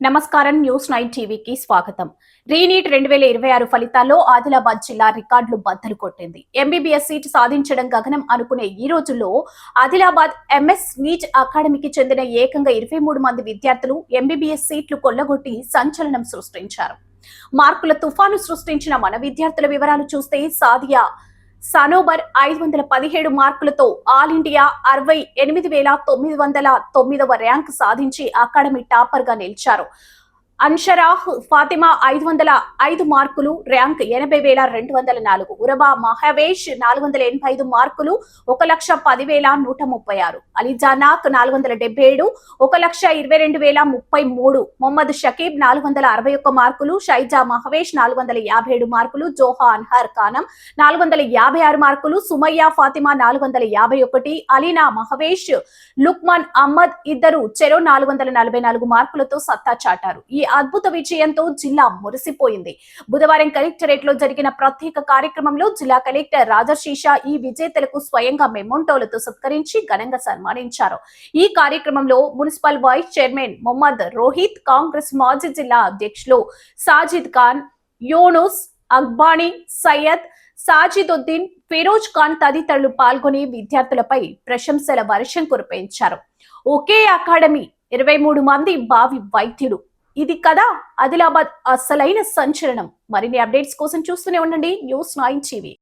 నమస్కారం. న్యూస్ 9 టీవీకి స్వాగతం. రీనీట్ 2026 ఫలితాల్లో ఆదిలాబాద్ జిల్లా రికార్డులు బద్దలు కొట్టింది. ఎంబీబీఎస్ సీటు సాధించడం గగనం అనుకునే ఈ రోజుల్లో ఆదిలాబాద్ ఎంఎస్ నీట్ అకాడమీకి చెందిన ఏకంగా 23 మంది విద్యార్థులు ఎంబీబీఎస్ సీట్లు కొల్లగొట్టి సంచలనం సృష్టించారు. మార్కుల తుఫాను సృష్టించిన మన విద్యార్థుల వివరాలు చూస్తే సాదియా సనోబర్ 517 మార్కులతో ఆల్ ఇండియా 68,909వ ర్యాంక్ సాధించి అకాడమీ టాపర్ గా నిలిచారు. అన్షరాహ్ ఫాతిమా 505 మార్కులు, ర్యాంక్ 80,204. ఉరబా మహవేష్ 485 మార్కులు, 1,10,136. అలీజానాక్ 477, 1,22,033. మొహమ్మద్ షకీబ్ 461 మార్కులు, షైజా మహవేష్ 457 మార్కులు, జోహా అన్హర్ ఖానం 456 మార్కులు, సుమయ్య ఫాతిమా 451, అలీనా మహవేష్, లుక్మాన్ అహ్మద్ ఇద్దరు చెరో 444 మార్కులతో సత్తా చాటారు. ఈ అద్భుత విజయంతో జిల్లా మురిసిపోయింది. బుధవారం కలెక్టరేట్ లో జరిగిన ప్రత్యేక కార్యక్రమంలో జిల్లా కలెక్టర్ రాజశీషా ఈ విజేతలకు స్వయంగా మెమోంటోలతో సత్కరించి ఘనంగా సన్మానించారు. ఈ కార్యక్రమంలో municipal vice chairman Mohammed Rohit, Congress మాజీ జిల్లా అధ్యక్షులు సాజిద్ ఖాన్, యూనుస్, అక్బానీ, సయ్యద్, సాజిదుద్దీన్, ఫిరోజ్ ఖాన్ తదితరులు పాల్గొని విద్యార్థులపై ప్రశంసల వర్షం కురిపించారు. ఒకే అకాడమీ 23 మంది భావి వైద్యులు. ఇది కదా ఆదిలాబాద్ అసలైన సంచలనం. మరిన్ని అప్డేట్స్ కోసం చూస్తూనే ఉండండి న్యూస్ 9 టీవీ.